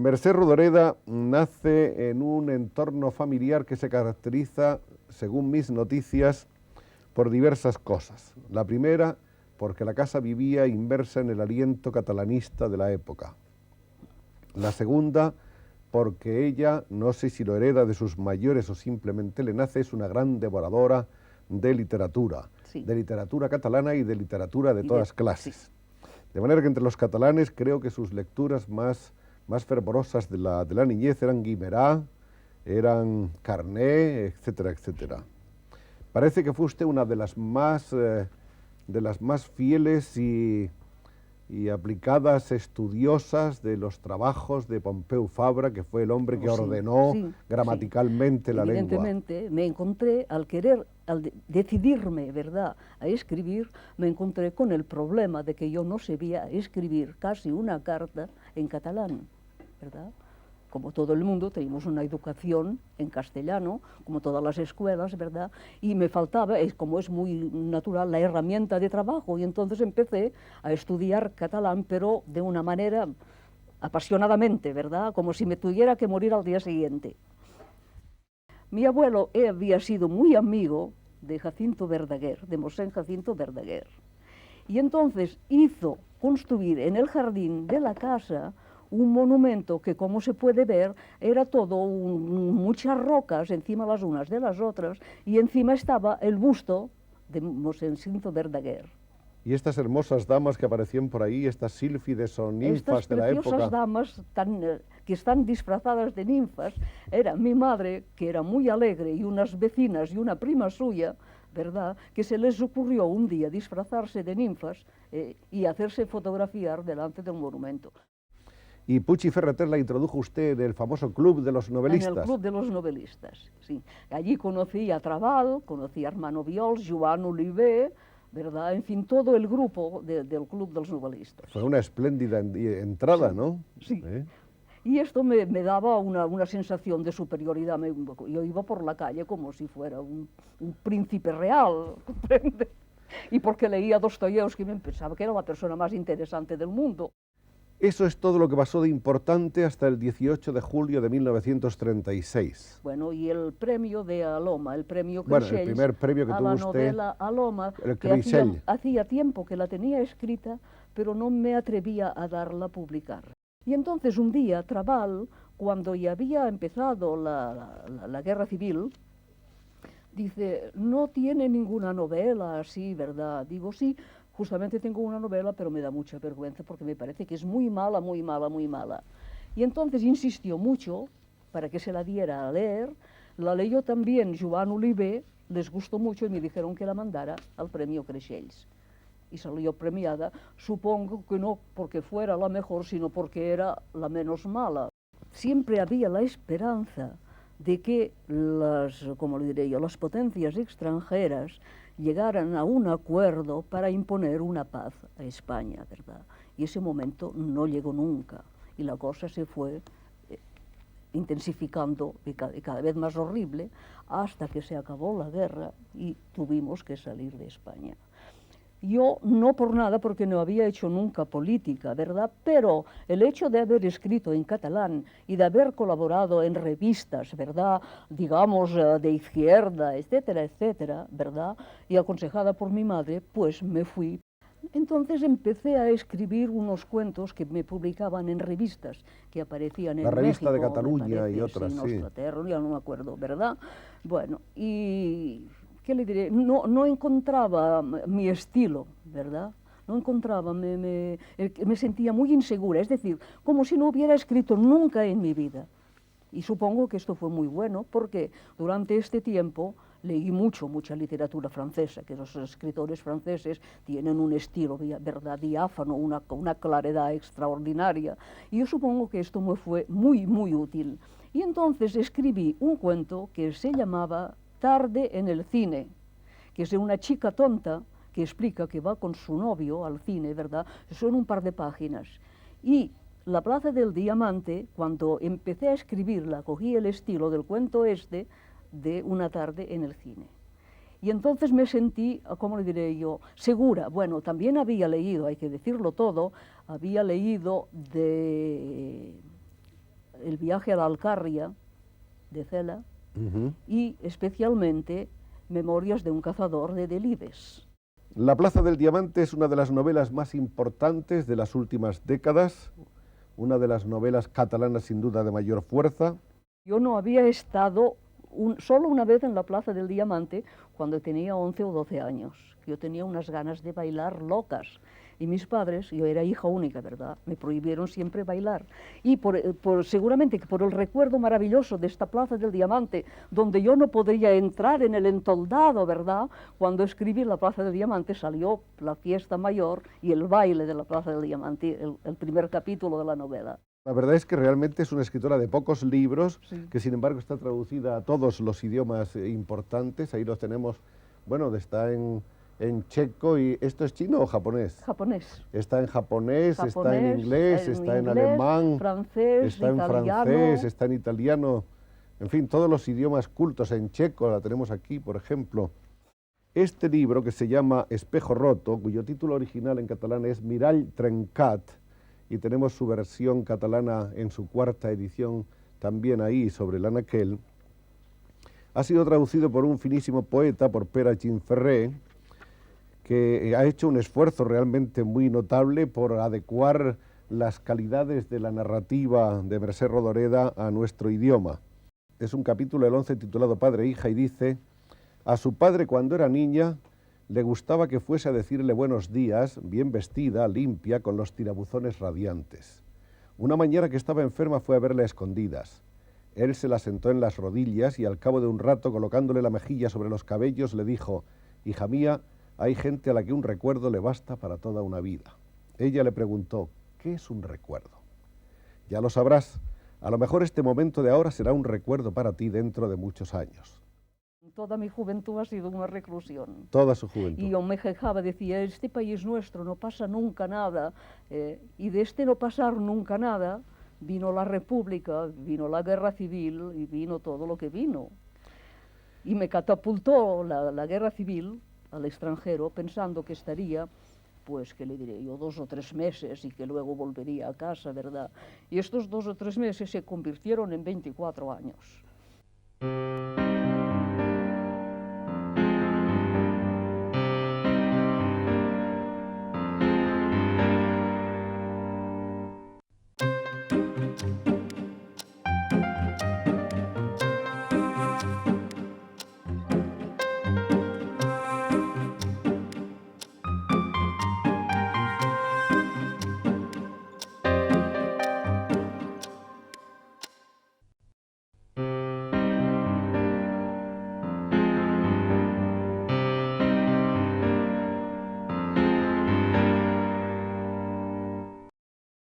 Mercè Rodoreda nace en un entorno familiar que se caracteriza, según mis noticias, por diversas cosas. La primera, porque la casa vivía inmersa en el aliento catalanista de la época. La segunda, porque ella, no sé si lo hereda de sus mayores o simplemente le nace, es una gran devoradora de literatura, sí, de literatura catalana y de literatura de todas clases. Sí. De manera que entre los catalanes creo que sus lecturas más fervorosas de la niñez eran Guimerá, eran Carné, etcétera, etcétera. Parece que fue usted una de las más fieles y aplicadas estudiosas de los trabajos de Pompeu Fabra, que fue el hombre que ordenó gramaticalmente la lengua. Evidentemente, me encontré, al decidirme, ¿verdad?, a escribir, me encontré con el problema de que yo no sabía escribir casi una carta en catalán, ¿verdad? Como todo el mundo, teníamos una educación en castellano, como todas las escuelas, ¿verdad? Y me faltaba, como es muy natural, la herramienta de trabajo, y entonces empecé a estudiar catalán, pero de una manera apasionadamente, ¿verdad? Como si me tuviera que morir al día siguiente. Mi abuelo había sido muy amigo de Jacinto Verdaguer, de Mosén Jacinto Verdaguer, y entonces hizo construir en el jardín de la casa un monumento que, como se puede ver, era todo muchas rocas encima las unas de las otras, y encima estaba el busto de Mosén Jacinto Verdaguer. Y estas hermosas damas que aparecían por ahí, estas sílfides o ninfas de la época. Estas preciosas damas que están disfrazadas de ninfas, era mi madre, que era muy alegre, y unas vecinas y una prima suya, ¿verdad?, que se les ocurrió un día disfrazarse de ninfas y hacerse fotografiar delante de un monumento. Y Puig i Ferrater la introdujo usted en el famoso Club de los Novelistas. En el Club de los Novelistas, sí. Allí conocí a Trabal, conocí a Armando Viols, Joan Oliver, ¿verdad? En fin, todo el grupo del Club de los Novelistas. Fue una espléndida entrada, sí, ¿no? Sí. Y esto me daba una sensación de superioridad. Yo iba por la calle como si fuera un príncipe real, ¿comprende? Y porque leía Dostoyevsky me pensaba que era la persona más interesante del mundo. Eso es todo lo que pasó de importante hasta el 18 de julio de 1936. Bueno, y el premio de Aloma, el premio Creixell, el primer premio que tuvo la usted, novela Aloma, que hacía tiempo que la tenía escrita, pero no me atrevía a darla a publicar. Y entonces un día Trabal, cuando ya había empezado la guerra civil, dice, no tiene ninguna novela así, ¿verdad? Digo, sí, justamente tengo una novela, pero me da mucha vergüenza porque me parece que es muy mala, muy mala, muy mala. Y entonces insistió mucho para que se la diera a leer, la leyó también Joan Oliver, les gustó mucho y me dijeron que la mandara al premio Creixell. Y salió premiada, supongo que no porque fuera la mejor, sino porque era la menos mala. Siempre había la esperanza de que como le diré yo, las potencias extranjeras llegaran a un acuerdo para imponer una paz a España, ¿verdad? Y ese momento no llegó nunca, y la cosa se fue intensificando y cada vez más horrible, hasta que se acabó la guerra y tuvimos que salir de España. Yo no por nada, porque no había hecho nunca política, ¿verdad? Pero el hecho de haber escrito en catalán y de haber colaborado en revistas, ¿verdad?, digamos, de izquierda, etcétera, etcétera, ¿verdad?, y aconsejada por mi madre, pues me fui. Entonces empecé a escribir unos cuentos que me publicaban en revistas que aparecían en México. La revista de Cataluña y otras, sí. Ya no me acuerdo, ¿verdad? Bueno, y ¿qué le diré? No encontraba mi estilo, ¿verdad? no encontraba, me sentía muy insegura, es decir, como si no hubiera escrito nunca en mi vida. Y supongo que esto fue muy bueno porque durante este tiempo leí mucha literatura francesa, que los escritores franceses tienen un estilo, ¿verdad?, diáfano, una claridad extraordinaria. Y yo supongo que esto me fue muy útil. Y entonces escribí un cuento que se llamaba Tarde en el cine, que es de una chica tonta que explica que va con su novio al cine, ¿verdad? Son un par de páginas. Y La Plaza del Diamante, cuando empecé a escribirla, cogí el estilo del cuento este de Una tarde en el cine. Y entonces me sentí, ¿cómo le diré yo?, segura. Bueno, también había leído, hay que decirlo todo, había leído de El viaje a la Alcarria, de Cela, y especialmente Memorias de un cazador, de Delibes. La Plaza del Diamante es una de las novelas más importantes de las últimas décadas, una de las novelas catalanas sin duda de mayor fuerza. Yo no había estado solo una vez en la Plaza del Diamante cuando tenía 11 o 12 años. Yo tenía unas ganas de bailar locas. Y mis padres, yo era hija única, ¿verdad?, me prohibieron siempre bailar. Y seguramente que por el recuerdo maravilloso de esta Plaza del Diamante, donde yo no podría entrar en el entoldado, ¿verdad?, cuando escribí La Plaza del Diamante salió la fiesta mayor y el baile de la Plaza del Diamante, el primer capítulo de la novela. La verdad es que realmente es una escritora de pocos libros, Sí. que sin embargo está traducida a todos los idiomas importantes. Ahí los tenemos, bueno, está en checo. ¿Y esto es chino o japonés? Japonés. Está en japonés, está en inglés, está en alemán, francés, está en italiano. francés, está en italiano, en fin, todos los idiomas cultos. En checo la tenemos aquí, por ejemplo. Este libro, que se llama Espejo roto, cuyo título original en catalán es Mirall trencat, y tenemos su versión catalana en su cuarta edición también ahí sobre l'Anaquel, ha sido traducido por un finísimo poeta, por Pere Gimferrer, que ha hecho un esfuerzo realmente muy notable por adecuar las calidades de la narrativa de Mercè Rodoreda a nuestro idioma. Es un capítulo, el 11, titulado Padre e hija, y dice: a su padre, cuando era niña, le gustaba que fuese a decirle buenos días, bien vestida, limpia, con los tirabuzones radiantes. Una mañana que estaba enferma fue a verle a escondidas. Él se la sentó en las rodillas y al cabo de un rato, colocándole la mejilla sobre los cabellos, le dijo: hija mía, hay gente a la que un recuerdo le basta para toda una vida. Ella le preguntó: ¿qué es un recuerdo? Ya lo sabrás, a lo mejor este momento de ahora será un recuerdo para ti dentro de muchos años. Toda mi juventud ha sido una reclusión. Toda su juventud. Y yo me quejaba, decía, este país nuestro no pasa nunca nada, y de este no pasar nunca nada, vino la República, vino la Guerra Civil y vino todo lo que vino. Y me catapultó la Guerra Civil al extranjero, pensando que estaría, pues, ¿qué le diré yo?, 2 o 3 meses y que luego volvería a casa, ¿verdad? Y estos 2 o 3 meses se convirtieron en 24 años.